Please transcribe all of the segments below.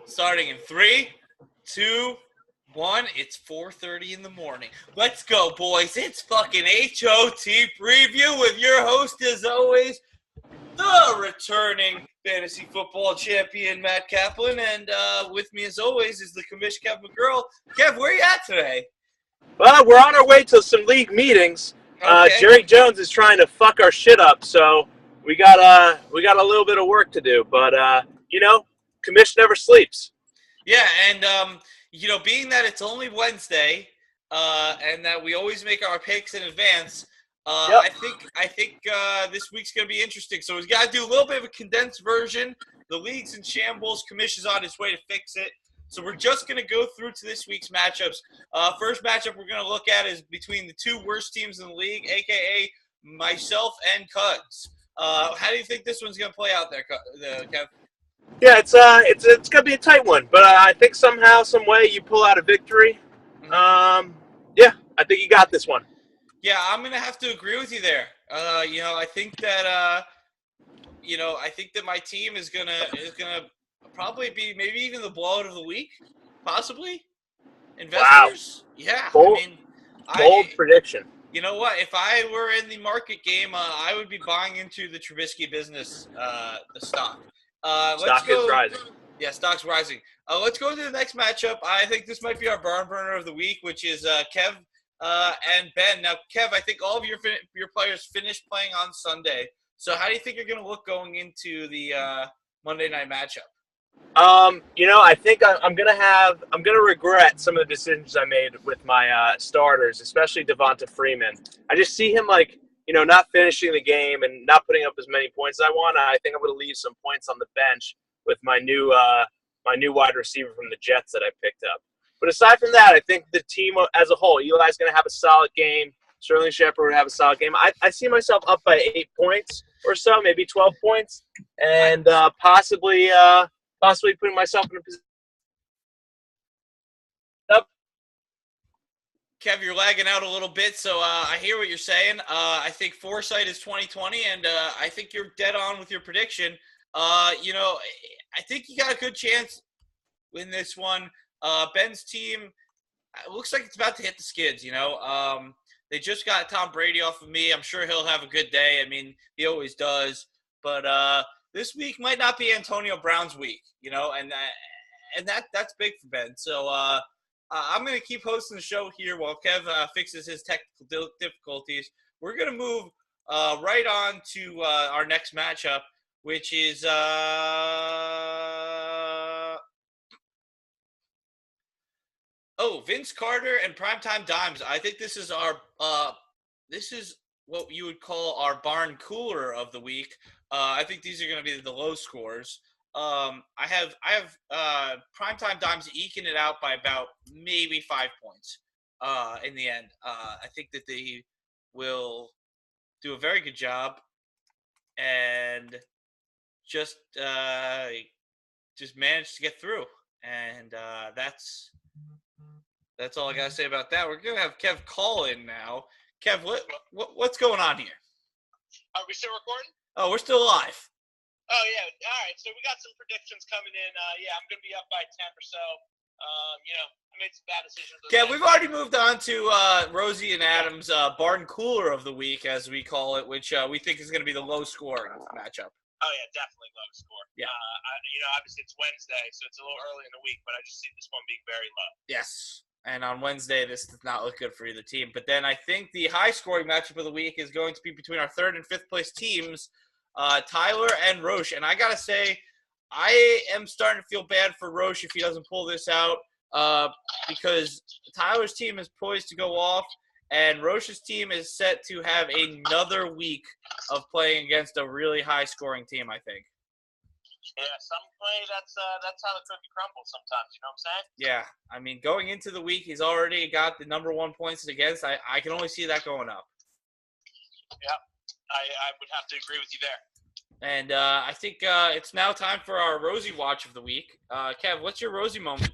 Starting in 3, 2, 1. It's 4:30 in the morning. Let's go, boys. It's fucking HOT preview with your host, as always, the returning fantasy football champion, Matt Kaplan. And with me, as always, is the commish, Kev McGurl. Kev, where you at today? Well, we're on our way to some league meetings. Okay. Jerry Jones is trying to fuck our shit up, so we got a little bit of work to do. But commish never sleeps. Yeah, and being that it's only Wednesday, and that we always make our picks in advance, Yep. I think this week's gonna be interesting. So we've got to do a little bit of a condensed version. The league's in shambles. Commission's on his way to fix it. So we're just gonna go through to this week's matchups. First matchup we're gonna look at is between the two worst teams in the league, aka myself and Cuds. How do you think this one's gonna play out there, Kev? Yeah, it's gonna be a tight one, but I think somehow, some way, you pull out a victory. Yeah, I think you got this one. Yeah, I'm gonna have to agree with you there. I think that my team is gonna probably be maybe even the blowout of the week, possibly. Investors, Wow. yeah. Bold, bold prediction. You know what? If I were in the market game, I would be buying into the Trubisky business, the stock. Stock is rising. Yeah, stock's rising. Let's go to the next matchup. I think this might be our barn burner of the week, which is Kev and Ben. Now, Kev, I think all of your players finished playing on Sunday. So how do you think you're going to look going into the Monday night matchup? I think I'm gonna regret some of the decisions I made with my starters, especially Devonta Freeman. I just see him not finishing the game and not putting up as many points as I want. I think I'm gonna leave some points on the bench with my new wide receiver from the Jets that I picked up. But aside from that, I think the team as a whole, Eli's gonna have a solid game. Sterling Shepard would have a solid game. I see myself up by 8 points or so, maybe 12 points, and possibly putting myself in a position. Kev, you're lagging out a little bit, so I hear what you're saying. I think foresight is 2020, and I think you're dead on with your prediction. I think you got a good chance in this one. Ben's team looks like it's about to hit the skids. They just got Tom Brady off of me. I'm sure he'll have a good day. I mean, he always does. But this week might not be Antonio Brown's week, and that's big for Ben. So I'm going to keep hosting the show here while Kev fixes his technical difficulties. We're going to move right on to our next matchup, which is Vince Carter and Primetime Dimes. I think this is this is what you would call our barn cooler of the week. I think these are going to be the low scores. I have Primetime Dimes eking it out by about maybe 5 points in the end. I think that they will do a very good job and just manage to get through. And that's all I got to say about that. We're going to have Kev call in now. Kev, what's going on here? Are we still recording? Oh, we're still live. Oh, yeah. All right. So we got some predictions coming in. I'm going to be up by 10 or so. I made some bad decisions. Yeah, we've already moved on to Rosie and Adam's barn cooler of the week, as we call it, which we think is going to be the low scoring matchup. Oh, yeah, definitely low score. Yeah. Obviously it's Wednesday, so it's a little early in the week, but I just see this one being very low. Yes. And on Wednesday, this does not look good for either team. But then I think the high-scoring matchup of the week is going to be between our third and fifth place teams, Tyler and Roche. And I got to say, I am starting to feel bad for Roche if he doesn't pull this out because Tyler's team is poised to go off, and Roche's team is set to have another week of playing against a really high-scoring team, I think. Yeah, some play that's how the cookie crumbles sometimes, you know what I'm saying? Yeah, I mean, going into the week, he's already got the number 1 points against. I can only see that going up. Yeah, I would have to agree with you there. And I think it's now time for our Rosie Watch of the week. Kev, what's your Rosie moment?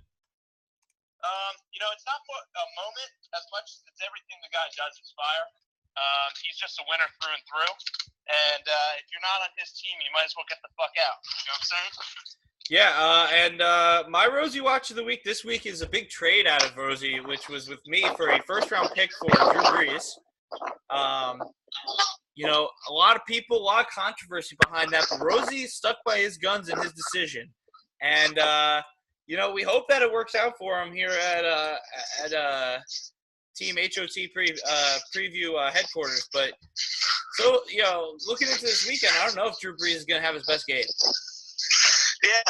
It's not a moment as much as it's everything the guy does inspire. He's just a winner through and through. And if you're not on his team, you might as well get the fuck out. You know what I'm saying? Yeah, and my Rosie Watch of the Week this week is a big trade out of Rosie, which was with me for a first-round pick for Drew Brees. You know, a lot of people, a lot of controversy behind that, but Rosie stuck by his guns in his decision. And, you know, we hope that it works out for him here at Team HOT preview headquarters. But, so, you know, looking into this weekend, I don't know if Drew Brees is going to have his best game. Yeah,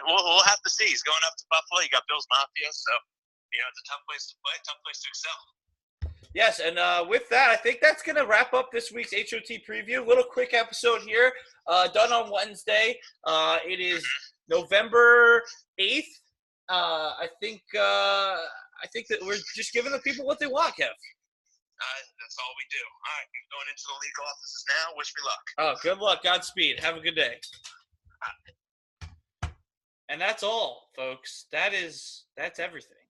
we'll have to see. He's going up to Buffalo. You got Bills Mafia, so, you know, it's a tough place to play, tough place to excel. Yes, and with that, I think that's going to wrap up this week's HOT preview. Little quick episode here, done on Wednesday. It is November 8th. I think that we're just giving the people what they want, Kev. That's all we do. All right, going into the league offices now. Wish me luck. Oh, good luck. Godspeed. Have a good day. And that's all, folks. That's everything.